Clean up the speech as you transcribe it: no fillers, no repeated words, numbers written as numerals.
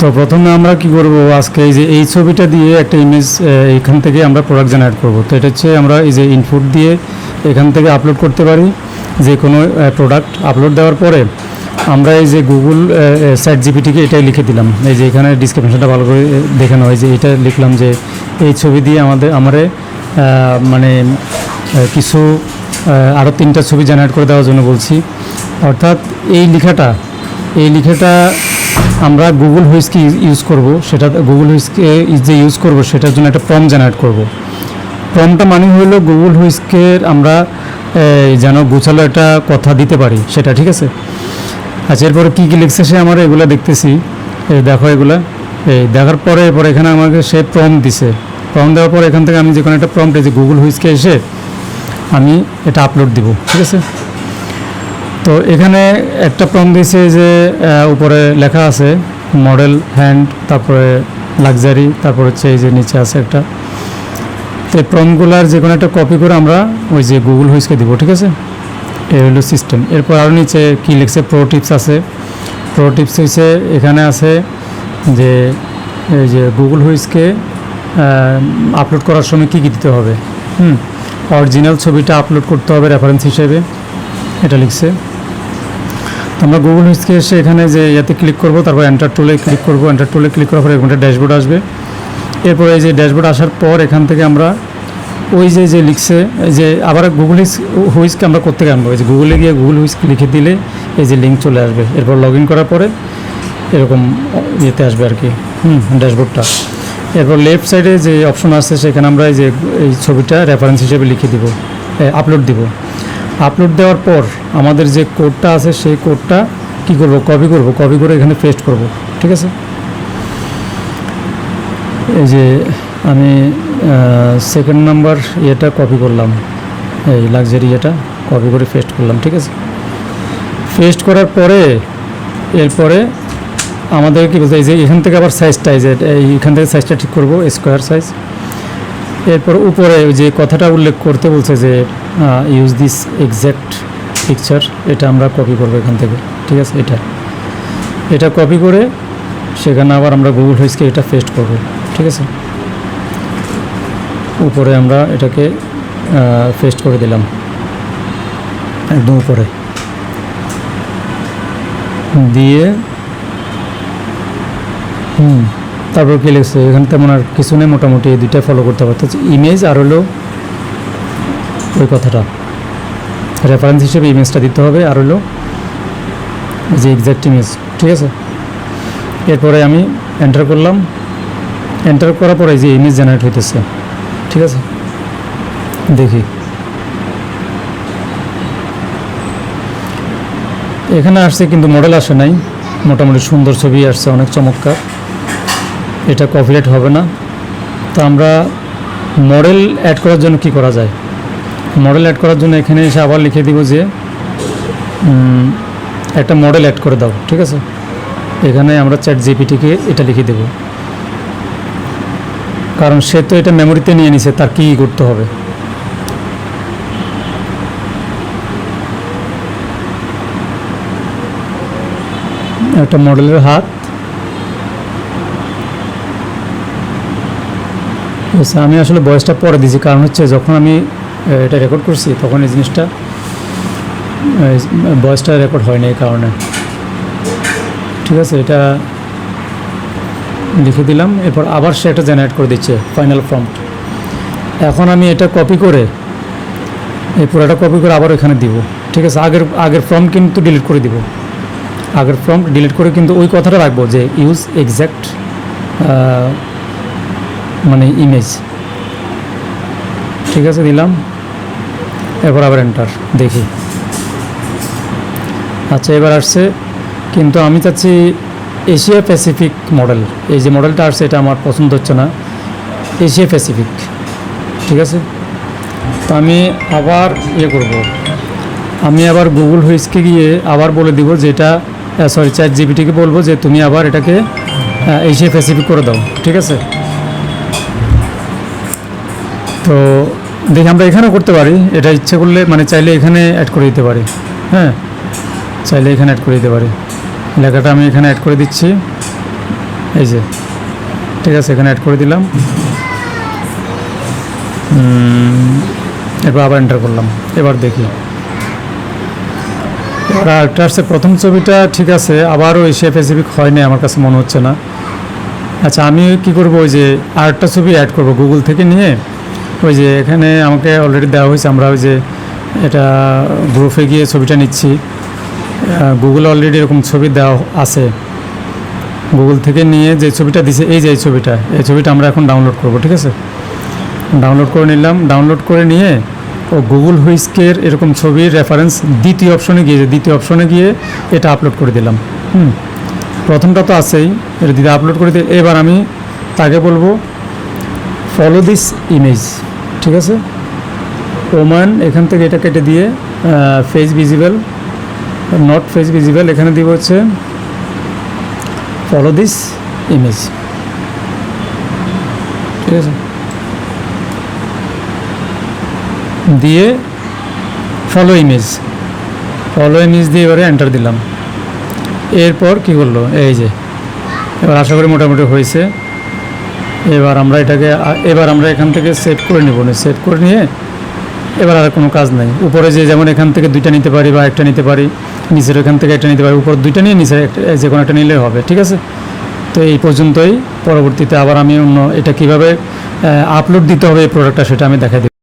তো প্রথমে আমরা কি করব, আজকে এই যে এই ছবিটা দিয়ে একটা ইমেজ এখান থেকে আমরা প্রোডাক্ট জেনারেট করব। তো এটা হচ্ছে আমরা এই যে ইনপুট দিয়ে এখান থেকে আপলোড করতে পারি যে কোনো প্রোডাক্ট। আপলোড দেওয়ার পরে আমরা এই যে গুগল চ্যাট জিপিটিকে এটাই লিখে দিলাম। এই যে এখানে ডিসক্রিপশনটা ভালো করে দেখানো হয় যে এটা লিখলাম যে এই ছবি দিয়ে আমারে মানে কিছু আরও 3টা ছবি জেনারেট করে দেওয়ার জন্য বলছি। অর্থাৎ এই লেখাটা আমরা গুগল হুইস্কি ইউজ করব, সেটা গুগল হুইস্কি যে ইউজ করব সেটার জন্য একটা প্রম্পট জেনারেট করব। প্রম্পটটা মানে হলো গুগল হুইস্কের আমরা যেন গোছালো একটা কথা দিতে পারি সেটা, ঠিক আছে। আচ্ছা, এরপরে কী কী লিখছে সে আমরা এগুলো দেখতেছি। দেখো এগুলো দেখার পরে এখানে আমাকে সে প্রম্পট দিছে। প্রম্পট দেওয়ার পরে এখান থেকে আমি যে কোনো একটা প্রম্পট যে গুগল হুইস্কে এসে আমি এটা আপলোড দিব, ঠিক আছে। তো এখানে একটা প্রম্পট দিয়েছে যে উপরে লেখা আছে মডেল হ্যান্ড, তারপরে লাক্সারি, তারপর হচ্ছে এই যে নিচে আছে একটা। তো এই প্রম্পটগুলোর যে কোনো একটা কপি করে আমরা ওই যে গুগল হুইস্কে দিব, ঠিক আছে। এই হলো সিস্টেম। এরপর আরও নিচে কী লিখছে, প্রো টিপস আছে। প্রো টিপস হয়েছে এখানে আছে যে এই যে গুগল হুইস্কে আপলোড করার সময় কী কী দিতে হবে। অরিজিনাল ছবিটা আপলোড করতে হবে রেফারেন্স হিসেবে, এটা লিখছে। আমরা গুগল হুইস্কে এসে এখানে যে ইয়াতে ক্লিক করব, তারপর এন্টার টুলে ক্লিক করব। এন্টার টুলে ক্লিক করার পরে এখানে ড্যাশবোর্ড আসবে। এরপর এই যে ড্যাশবোর্ড আসার পর এখান থেকে আমরা ওই যে লিখছে যে আবার গুগল হুইস্ক আমরা করতে আনবো। এই যে গুগলে গিয়ে গুগল হুইস্ক লিখে দিলে এই যে লিঙ্ক চলে আসবে। এরপর লগ ইন করার পরে এরকম ইয়েতে আসবে আর কি ড্যাশবোর্ডটা। এরপর লেফট সাইডে যে অপশন আছে সেখানে আমরা এই ছবিটা রেফারেন্স হিসেবে লিখে দিব, আপলোড দিব। আপলোড দেওয়ার পর আমাদের যে কোডটা আছে সেই কোডটা কী করব, কপি করে এখানে পেস্ট করব, ঠিক আছে। এই যে আমি সেকেন্ড নাম্বার ইয়েটা কপি করলাম, এই লাক্সারি ইয়েটা কপি করে পেস্ট করলাম, ঠিক আছে। পেস্ট করার পরে এরপরে আমাদের কী বলতে, এই যে এখান থেকে আবার সাইজটা এই যে এইখান থেকে সাইজটা ঠিক করব, স্কোয়ার সাইজ। এরপর উপরে যে কথাটা উল্লেখ করতে বলছে যে ইউজ দিস এক্স্যাক্ট পিকচার, এটা আমরা কপি করব এখান থেকে, ঠিক আছে। এটা কপি করে সেখানে আবার আমরা গুগল হুইস্কে এটা পেস্ট করব, ঠিক আছে। উপরে আমরা এটাকে পেস্ট করে দিলাম একদম উপরে দিয়ে। তারপর কী লিখছে এখানে তেমন আর কিছু নেই, মোটামুটি এই দুইটা ফলো করতে পারতো, ইমেজ আর হলো ওই কথাটা রেফারেন্স হিসেবে ইমেজটা দিতে হবে, আর হলো যে এক্স্যাক্ট ইমেজ, ঠিক আছে। এরপরে আমি এন্টার করলাম। এন্টার করার পরে যে ইমেজ জেনারেট হইতেছে, ঠিক আছে। দেখি এখানে আসছে কিন্তু মডেল আসে নাই, মোটামুটি সুন্দর ছবি আসছে, অনেক চমৎকার। এটা কপিরাইট হবে না। তো আমরা মডেল অ্যাড করার জন্য কি করা যায়, মডেল অ্যাড করার জন্য এখানে এসে আবার লিখে দিব যে একটা মডেল অ্যাড করে দাও, ঠিক আছে। এখানে আমরা চ্যাট জিপিটিকে এটা লিখে দেব, কারণ সে তো এটা মেমোরিতে নিয়ে নিছে, তার কী করতে হবে। একটা মডেলের হাত, আমি আসলে ভয়েসটা পরে দিয়েছি, কারণ হচ্ছে যখন আমি এটা রেকর্ড করছি তখন এই জিনিসটা ভয়েসটা রেকর্ড হয়নি এই কারণে, ঠিক আছে। এটা লিখে দিলাম। এরপর আবার সে এটা জেনারেট করে দিচ্ছে ফাইনাল প্রম্পট। এখন আমি এটা কপি করে এই পুরোটা কপি করে আবার এখানে দিব, ঠিক আছে। আগের প্রম্পট কিন্তু ডিলিট করে দিব, আগের প্রম্পট ডিলিট করে কিন্তু ওই কথাটা রাখবো যে ইউজ এক্স্যাক্ট মানে ইমেজ, ঠিক আছে, দিলাম। এরপর আবার এন্টার, দেখি। আচ্ছা, এবার আসছে, কিন্তু আমি চাচ্ছি এশিয়া প্যাসিফিক মডেল। এই যে মডেলটা আসছে এটা আমার পছন্দ হচ্ছে না, এশিয়া প্যাসিফিক, ঠিক আছে। তো আমি আবার করব, আমি আবার গুগল হুইস্কে গিয়ে আবার বলে দিব যে এটা চ্যাট জিপিটিকে বলবো যে তুমি আবার এটাকে এশিয়া প্যাসিফিক করে দাও, ঠিক আছে। তো দেখি আমরা এখানেও করতে পারি, এটা ইচ্ছে করলে মানে চাইলে এখানে অ্যাড করে দিতে পারি, চাইলে এখানে অ্যাড করে দিতে পারি। লেখাটা আমি এখানে অ্যাড করে দিচ্ছি। এই যে ঠিক আছে, এখানে অ্যাড করে দিলাম। এরপর আবার এন্টার করলাম। এবার দেখি, এবার আরেকটা আসছে। প্রথম ছবিটা ঠিক আছে, আবারও এশিয়া প্যাসিফিক হয়নি, আমার কাছে মনে হচ্ছে না। আচ্ছা, আমি কি করব, ওই যে আরেকটা ছবি অ্যাড করব গুগল থেকে নিয়ে। ওই যে এখানে আমাকে অলরেডি দেওয়া হয়েছে, আমরা ওই যে এটা গ্রুপে গিয়ে ছবিটা নিচ্ছি। গুগলে অলরেডি এরকম ছবি দেওয়া আছে, গুগল থেকে নিয়ে যে ছবিটা দিছে, এই যে এই ছবিটা আমরা এখন ডাউনলোড করব। ঠিক আছে, ডাউনলোড করে নিলাম। ডাউনলোড করে নিয়ে ও গুগল হুইস্কের এরকম ছবির রেফারেন্স দ্বিতীয় অপশনে গিয়ে এটা আপলোড করে দিলাম। প্রথমটা তো আছেই, এটা দিতে আপলোড করে দিয়ে এবার আমি তাকে বলবো ফলো দিস ইমেজ। ঠিক আছে, ওমান এখান থেকে এটা কেটে দিয়ে face visible, not face visible, এখানে দিব হচ্ছে ফলো দিস ইমেজ। ঠিক আছে, দিয়ে ফলো ইমেজ দিয়ে এবারে এন্টার দিলাম। এরপর কি করলো, এই যে এবার আশা করি মোটামুটি হয়েছে। এবার আমরা এখান থেকে সেভ করে নেব। সেভ করে নিয়ে এবার আর কোনো কাজ নাই। উপরে যেমন এখান থেকে দুইটা নিতে পারি বা একটা নিতে পারি, নিচের এখান থেকে একটা নিতে পারি, উপর দুইটা নিয়ে নিচে যে কোনো একটা নিলেই হবে। ঠিক আছে, তো এই পর্যন্তই। পরবর্তীতে আবার আমি এটা কীভাবে আপলোড দিতে হবে এই প্রোডাক্টটা, সেটা আমি দেখাই দিই।